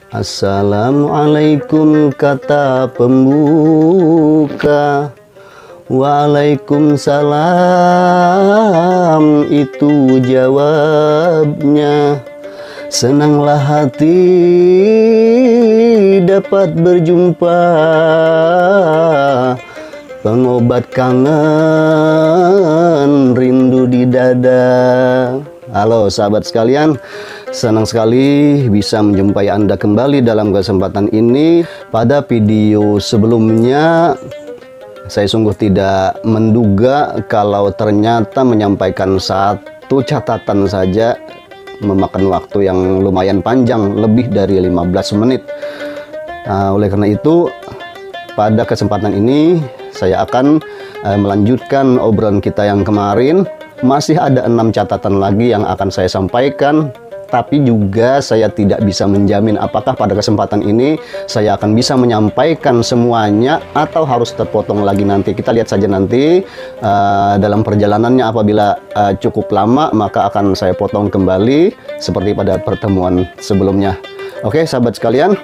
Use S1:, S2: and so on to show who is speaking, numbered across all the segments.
S1: Assalamualaikum kata pembuka, Waalaikumsalam itu jawabnya. Senanglah hati dapat berjumpa, pengobat kangen rindu di dada. Halo sahabat sekalian, senang sekali bisa menjumpai Anda kembali dalam kesempatan ini. Pada video sebelumnya saya sungguh tidak menduga kalau ternyata menyampaikan satu catatan saja memakan waktu yang lumayan panjang, lebih dari 15 menit. Oleh karena itu, pada kesempatan ini saya akan melanjutkan obrolan kita yang kemarin. Masih ada 6 catatan lagi yang akan saya sampaikan, tapi juga saya tidak bisa menjamin apakah pada kesempatan ini saya akan bisa menyampaikan semuanya atau harus terpotong lagi nanti. Kita lihat saja nanti dalam perjalanannya. Apabila cukup lama, maka akan saya potong kembali seperti pada pertemuan sebelumnya. Oke sahabat sekalian,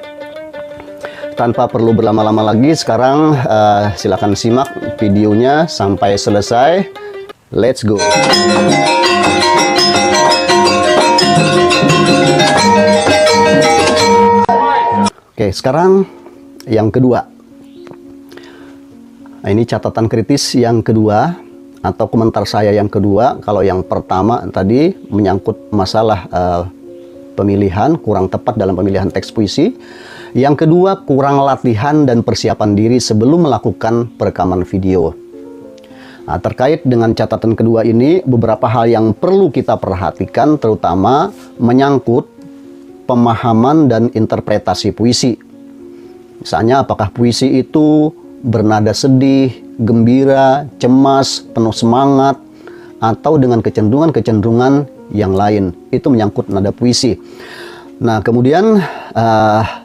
S1: tanpa perlu berlama-lama lagi, sekarang silakan simak videonya sampai selesai. Let's go. Oke, sekarang yang kedua. Nah, ini catatan kritis yang kedua atau komentar saya yang kedua. Kalau yang pertama tadi menyangkut masalah pemilihan, kurang tepat dalam pemilihan teks puisi. Yang kedua, kurang latihan dan persiapan diri sebelum melakukan perekaman video. Nah, terkait dengan catatan kedua ini, beberapa hal yang perlu kita perhatikan, terutama menyangkut pemahaman dan interpretasi puisi. Misalnya, apakah puisi itu bernada sedih, gembira, cemas, penuh semangat, atau dengan kecenderungan-kecenderungan yang lain. Itu menyangkut nada puisi. Nah, kemudian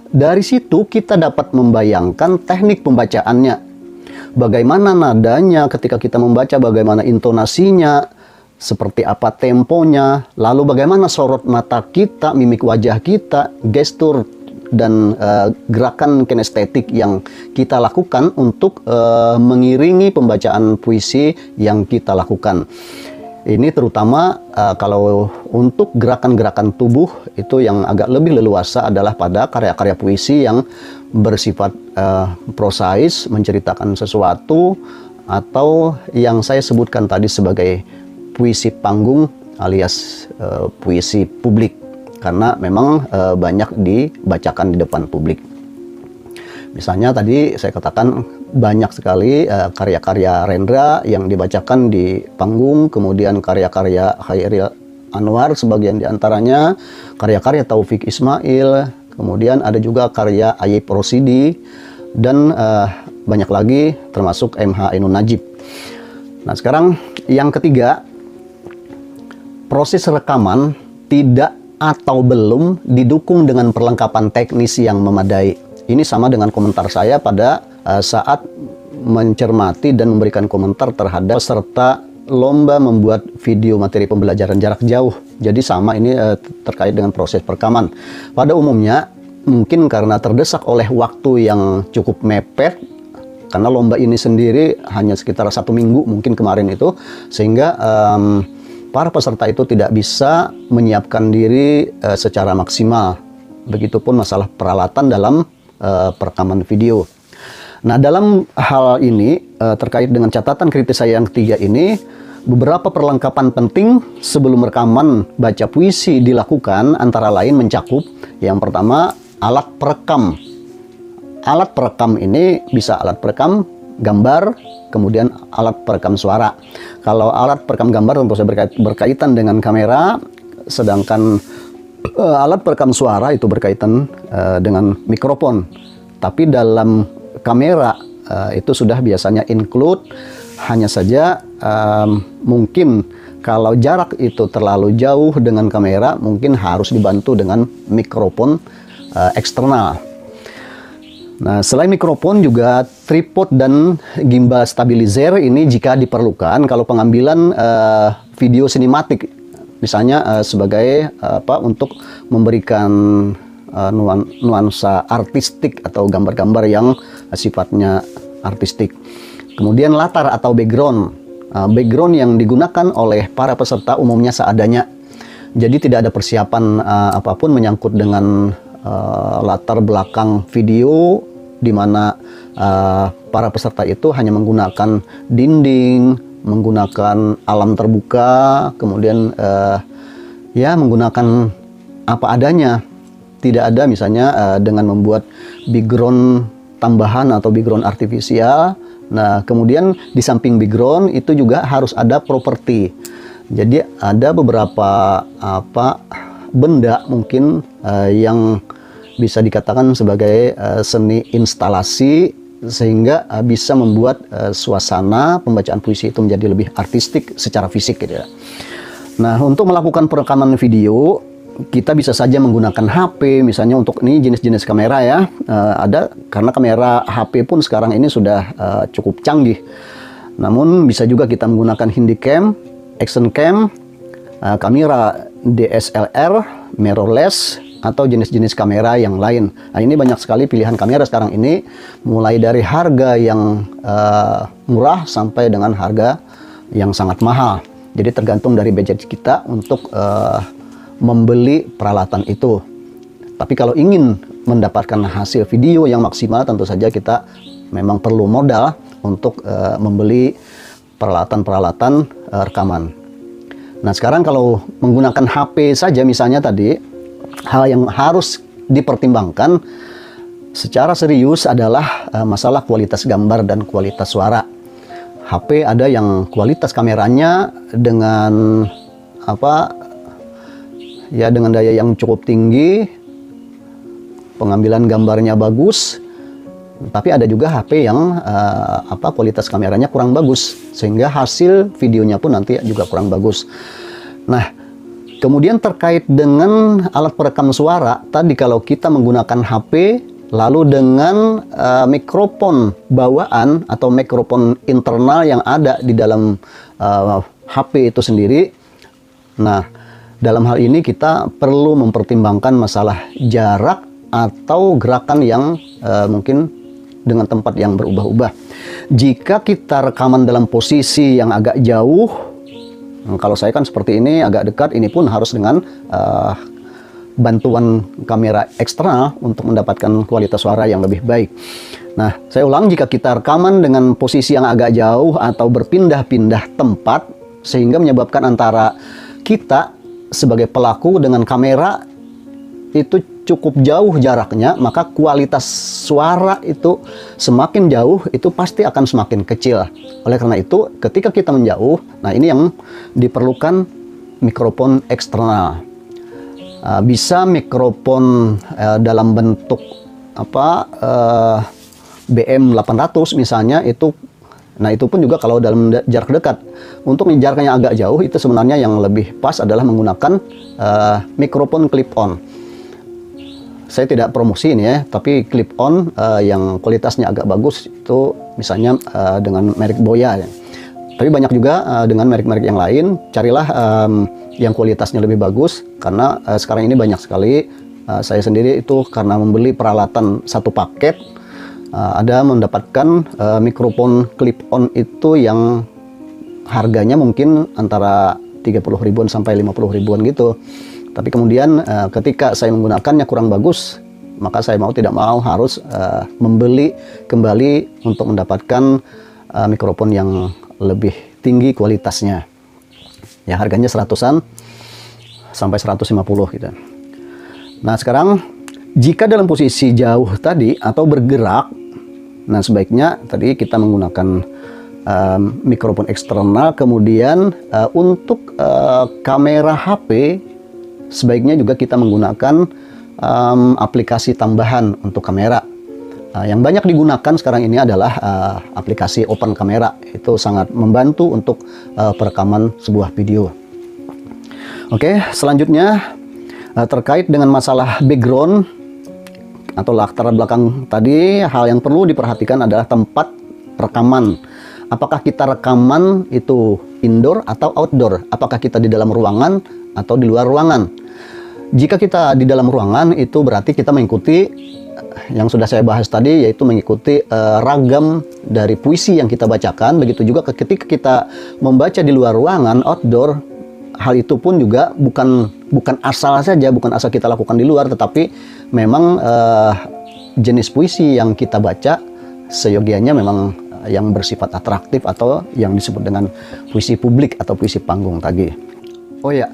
S1: dari situ kita dapat membayangkan teknik pembacaannya. Bagaimana nadanya ketika kita membaca, bagaimana intonasinya, seperti apa temponya, lalu bagaimana sorot mata kita, mimik wajah kita, gestur, dan gerakan kinestetik yang kita lakukan untuk mengiringi pembacaan puisi yang kita lakukan. Ini terutama kalau untuk gerakan-gerakan tubuh itu yang agak lebih leluasa adalah pada karya-karya puisi yang bersifat prosais, menceritakan sesuatu, atau yang saya sebutkan tadi sebagai puisi panggung alias puisi publik, karena memang banyak dibacakan di depan publik. Misalnya tadi saya katakan banyak sekali karya-karya Rendra yang dibacakan di panggung, kemudian karya-karya Khairil Anwar sebagian diantaranya, karya-karya Taufik Ismail, kemudian ada juga karya Ayib Rosidi, dan banyak lagi termasuk MH Ainun Najib. Nah sekarang yang ketiga, proses rekaman tidak atau belum didukung dengan perlengkapan teknis yang memadai. Ini sama dengan komentar saya pada saat mencermati dan memberikan komentar terhadap peserta lomba membuat video materi pembelajaran jarak jauh. Jadi sama ini terkait dengan proses perekaman. Pada umumnya mungkin karena terdesak oleh waktu yang cukup mepet, karena lomba ini sendiri hanya sekitar 1 minggu mungkin kemarin itu, sehingga para peserta itu tidak bisa menyiapkan diri secara maksimal. Begitupun masalah peralatan dalam perekaman video. Nah, dalam hal ini terkait dengan catatan kritis saya yang ketiga ini, beberapa perlengkapan penting sebelum rekaman baca puisi dilakukan, antara lain mencakup yang pertama, alat perekam. Alat perekam ini bisa alat perekam gambar, kemudian alat perekam suara. Kalau alat perekam gambar tentu saja berkaitan dengan kamera, sedangkan alat perekam suara itu berkaitan dengan mikrofon. Tapi dalam kamera itu sudah biasanya include, hanya saja mungkin kalau jarak itu terlalu jauh dengan kamera, mungkin harus dibantu dengan mikrofon eksternal. Nah, selain mikrofon juga tripod dan gimbal stabilizer ini jika diperlukan kalau pengambilan video sinematik, misalnya sebagai untuk memberikan nuansa artistik atau gambar-gambar yang sifatnya artistik. Kemudian latar atau background. Background yang digunakan oleh para peserta umumnya seadanya. Jadi tidak ada persiapan apapun menyangkut dengan latar belakang video, di mana para peserta itu hanya menggunakan dinding, menggunakan alam terbuka, kemudian ya menggunakan apa adanya. Tidak ada misalnya dengan membuat background tambahan atau background artifisial. Nah, kemudian di samping background itu juga harus ada properti. Jadi ada beberapa benda mungkin yang bisa dikatakan sebagai seni instalasi, sehingga bisa membuat suasana pembacaan puisi itu menjadi lebih artistik secara fisik gitu ya. Nah, untuk melakukan perekaman video kita bisa saja menggunakan HP, misalnya untuk ini jenis-jenis kamera ya. Ada karena kamera HP pun sekarang ini sudah cukup canggih. Namun bisa juga kita menggunakan Handycam, Action Cam, kamera DSLR, mirrorless, atau jenis-jenis kamera yang lain. Nah, ini banyak sekali pilihan kamera sekarang ini, mulai dari harga yang murah sampai dengan harga yang sangat mahal. Jadi tergantung dari budget kita untuk membeli peralatan itu. Tapi kalau ingin mendapatkan hasil video yang maksimal, tentu saja kita memang perlu modal untuk membeli peralatan-peralatan rekaman. Nah, sekarang kalau menggunakan HP saja misalnya tadi, hal yang harus dipertimbangkan secara serius adalah masalah kualitas gambar dan kualitas suara. HP ada yang kualitas kameranya dengan dengan daya yang cukup tinggi, pengambilan gambarnya bagus, tapi ada juga HP yang kualitas kameranya kurang bagus, sehingga hasil videonya pun nanti juga kurang bagus. Nah, kemudian terkait dengan alat perekam suara, tadi kalau kita menggunakan HP, lalu dengan mikrofon bawaan atau mikrofon internal yang ada di dalam HP itu sendiri. Nah, dalam hal ini kita perlu mempertimbangkan masalah jarak atau gerakan yang mungkin dengan tempat yang berubah-ubah. Jika kita rekaman dalam posisi yang agak jauh, kalau saya kan seperti ini agak dekat, ini pun harus dengan bantuan kamera eksternal untuk mendapatkan kualitas suara yang lebih baik. Nah, saya ulang, jika kita rekaman dengan posisi yang agak jauh atau berpindah-pindah tempat, sehingga menyebabkan antara kita sebagai pelaku dengan kamera itu cukup jauh jaraknya, maka kualitas suara itu semakin jauh itu pasti akan semakin kecil. Oleh karena itu, ketika kita menjauh, nah ini yang diperlukan mikrofon eksternal. Bisa mikrofon dalam bentuk BM800 misalnya itu. Nah, itu pun juga kalau dalam jarak dekat. Untuk jaraknya yang agak jauh, itu sebenarnya yang lebih pas adalah menggunakan mikrofon clip-on. Saya tidak promosi ini ya, tapi clip-on yang kualitasnya agak bagus itu misalnya dengan merek Boya ya. Tapi banyak juga dengan merek-merek yang lain. Carilah yang kualitasnya lebih bagus, karena sekarang ini banyak sekali. Saya sendiri itu karena membeli peralatan satu paket, ada mendapatkan mikrofon clip-on itu yang harganya mungkin antara 30 ribuan sampai 50 ribuan gitu. Tapi kemudian ketika saya menggunakannya kurang bagus, maka saya mau tidak mau harus membeli kembali untuk mendapatkan mikrofon yang lebih tinggi kualitasnya. Ya, harganya 100-an sampai 150 gitu. Nah, sekarang jika dalam posisi jauh tadi atau bergerak, nah sebaiknya tadi kita menggunakan mikrofon eksternal. Kemudian untuk kamera HP sebaiknya juga kita menggunakan aplikasi tambahan untuk kamera. Yang banyak digunakan sekarang ini adalah aplikasi Open Camera. Itu sangat membantu untuk perekaman sebuah video. Oke, selanjutnya terkait dengan masalah background atau latar belakang tadi, hal yang perlu diperhatikan adalah tempat rekaman. Apakah kita rekaman itu indoor atau outdoor? Apakah kita di dalam ruangan atau di luar ruangan? Jika kita di dalam ruangan, itu berarti kita mengikuti yang sudah saya bahas tadi, yaitu mengikuti ragam dari puisi yang kita bacakan. Begitu juga ketika kita membaca di luar ruangan, outdoor, hal itu pun juga bukan asal saja, bukan asal kita lakukan di luar, tetapi memang jenis puisi yang kita baca seyogianya memang yang bersifat atraktif atau yang disebut dengan puisi publik atau puisi panggung tadi. Oh ya,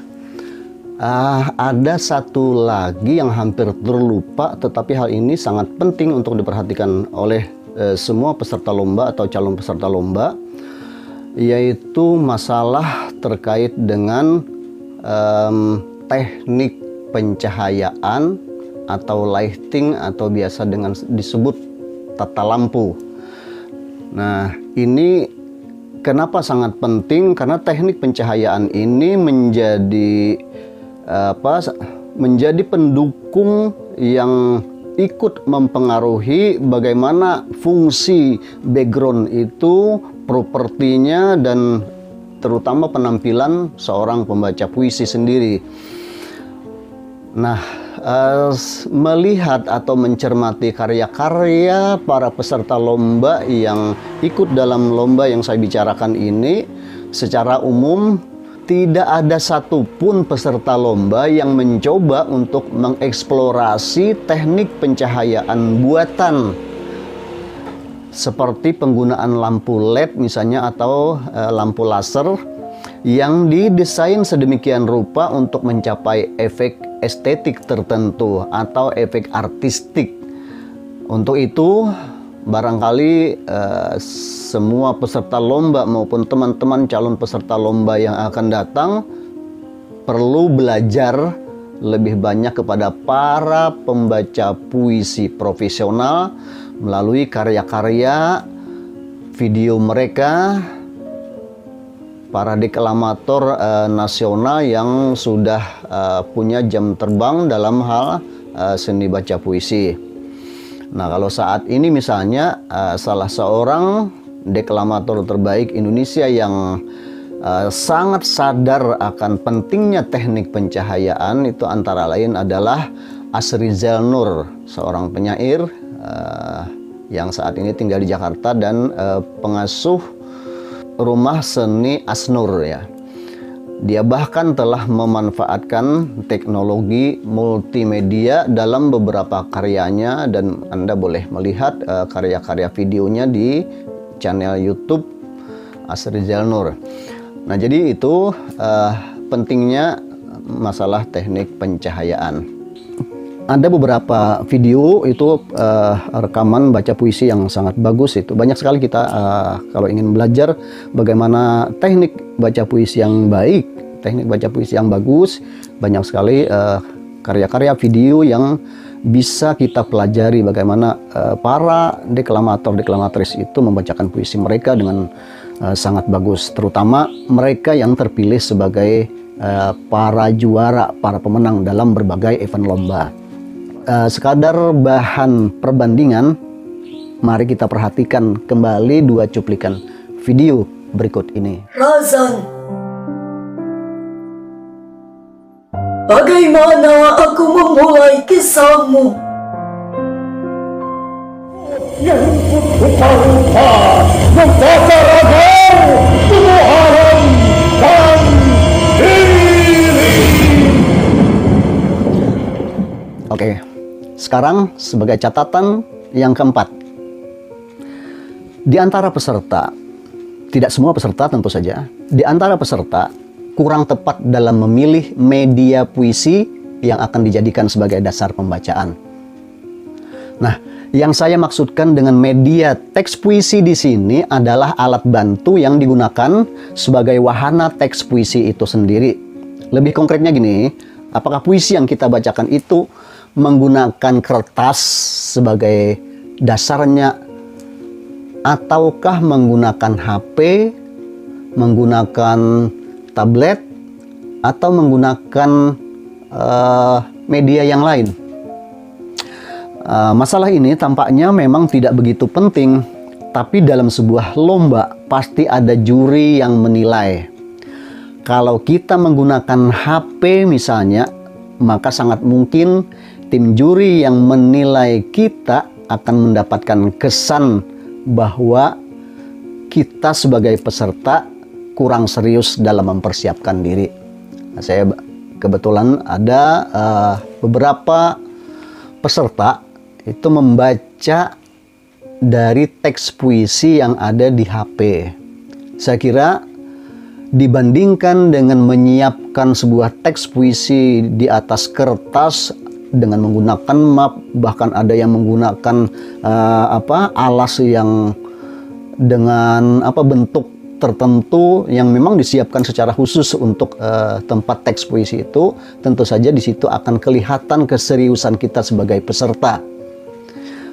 S1: ada satu lagi yang hampir terlupa, tetapi hal ini sangat penting untuk diperhatikan oleh semua peserta lomba atau calon peserta lomba, yaitu masalah terkait dengan teknik pencahayaan atau lighting atau biasa dengan disebut tata lampu. Nah, ini kenapa sangat penting? Karena teknik pencahayaan ini menjadi pendukung yang ikut mempengaruhi bagaimana fungsi background itu, propertinya, dan terutama penampilan seorang pembaca puisi sendiri. Nah, melihat atau mencermati karya-karya para peserta lomba yang ikut dalam lomba yang saya bicarakan ini, secara umum tidak ada satupun peserta lomba yang mencoba untuk mengeksplorasi teknik pencahayaan buatan seperti penggunaan lampu LED misalnya atau lampu laser yang didesain sedemikian rupa untuk mencapai efek estetik tertentu atau efek artistik. Untuk itu barangkali semua peserta lomba maupun teman-teman calon peserta lomba yang akan datang perlu belajar lebih banyak kepada para pembaca puisi profesional melalui karya-karya video mereka, para deklamator nasional yang sudah punya jam terbang dalam hal seni baca puisi. Nah, kalau saat ini misalnya salah seorang deklamator terbaik Indonesia yang sangat sadar akan pentingnya teknik pencahayaan itu antara lain adalah Asrizal Nur, seorang penyair yang saat ini tinggal di Jakarta dan pengasuh Rumah Seni Asnur ya. Dia bahkan telah memanfaatkan teknologi multimedia dalam beberapa karyanya, dan Anda boleh melihat karya-karya videonya di channel YouTube Asrizal Nur. Nah, jadi itu pentingnya masalah teknik pencahayaan. Ada beberapa video itu rekaman baca puisi yang sangat bagus. Itu banyak sekali kita kalau ingin belajar bagaimana teknik baca puisi yang baik, teknik baca puisi yang bagus, banyak sekali karya-karya video yang bisa kita pelajari bagaimana para deklamator-deklamatris itu membacakan puisi mereka dengan sangat bagus, terutama mereka yang terpilih sebagai para juara, para pemenang dalam berbagai event lomba. Sekadar bahan perbandingan, mari kita perhatikan kembali dua cuplikan video berikut ini.
S2: Razan, bagaimana aku memulai kisahmu?
S3: Yang rupa-rupa membakar agar Tuhan dan diri.
S1: Oke, sekarang sebagai catatan yang keempat. Di antara peserta, tidak semua peserta tentu saja, di antara peserta kurang tepat dalam memilih media puisi yang akan dijadikan sebagai dasar pembacaan. Nah, yang saya maksudkan dengan media teks puisi di sini adalah alat bantu yang digunakan sebagai wahana teks puisi itu sendiri. Lebih konkretnya gini, apakah puisi yang kita bacakan itu menggunakan kertas sebagai dasarnya, ataukah menggunakan HP, menggunakan tablet, atau menggunakan media yang lain. Masalah ini tampaknya memang tidak begitu penting, tapi dalam sebuah lomba pasti ada juri yang menilai. Kalau kita menggunakan HP misalnya, maka sangat mungkin tim juri yang menilai kita akan mendapatkan kesan bahwa kita sebagai peserta kurang serius dalam mempersiapkan diri. Nah, saya kebetulan ada beberapa peserta itu membaca dari teks puisi yang ada di HP. Saya kira dibandingkan dengan menyiapkan sebuah teks puisi di atas kertas dengan menggunakan map, bahkan ada yang menggunakan alas yang dengan bentuk tertentu yang memang disiapkan secara khusus untuk tempat teks puisi itu, tentu saja di situ akan kelihatan keseriusan kita sebagai peserta.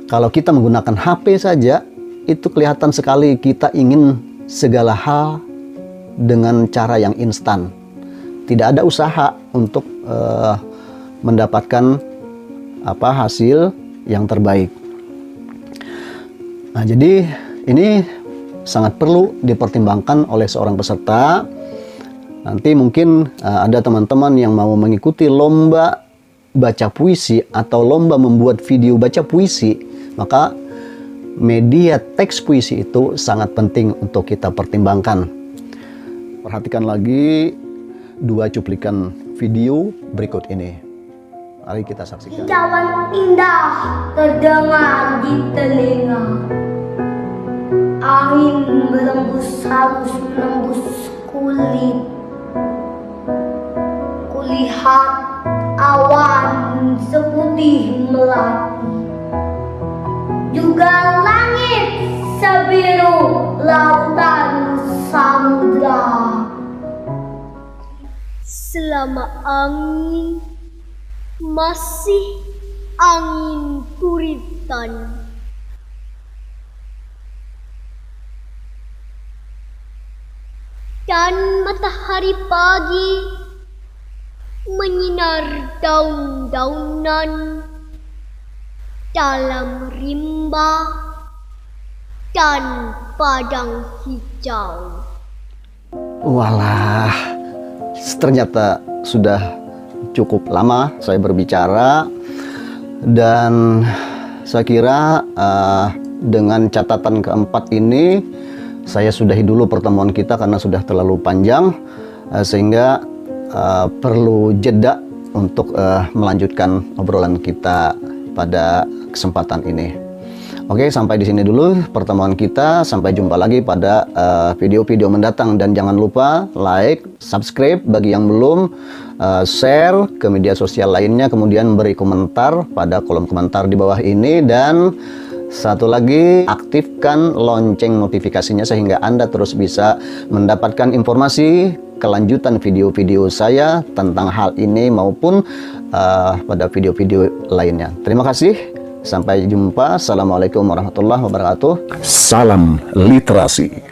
S1: Kalau kita menggunakan HP saja, itu kelihatan sekali kita ingin segala hal dengan cara yang instan. Tidak ada usaha untuk mendapatkan hasil yang terbaik. Nah, jadi ini sangat perlu dipertimbangkan oleh seorang peserta. Nanti mungkin ada teman-teman yang mau mengikuti lomba baca puisi atau lomba membuat video baca puisi, maka media teks puisi itu sangat penting untuk kita pertimbangkan. Perhatikan lagi 2 cuplikan video berikut ini. Mari kita saksikan.
S2: Kicauan indah terdengar di telinga. Angin berembus halus menembus kulit. Kulihat awan seputih melati. Juga langit sebiru lautan samudra.
S4: Selama angin masih angin puritan, dan matahari pagi menyinar daun-daunan dalam rimba dan padang hijau.
S1: Walah, ternyata sudah cukup lama saya berbicara, dan saya kira dengan catatan keempat ini saya sudahi dulu pertemuan kita karena sudah terlalu panjang, sehingga perlu jeda untuk melanjutkan obrolan kita pada kesempatan ini. Oke, sampai di sini dulu pertemuan kita. Sampai jumpa lagi pada video-video mendatang, dan jangan lupa like, subscribe bagi yang belum, share ke media sosial lainnya, kemudian beri komentar pada kolom komentar di bawah ini, dan satu lagi, aktifkan lonceng notifikasinya sehingga Anda terus bisa mendapatkan informasi kelanjutan video-video saya tentang hal ini maupun pada video-video lainnya. Terima kasih. Sampai jumpa. Assalamualaikum warahmatullahi wabarakatuh.
S3: Salam literasi.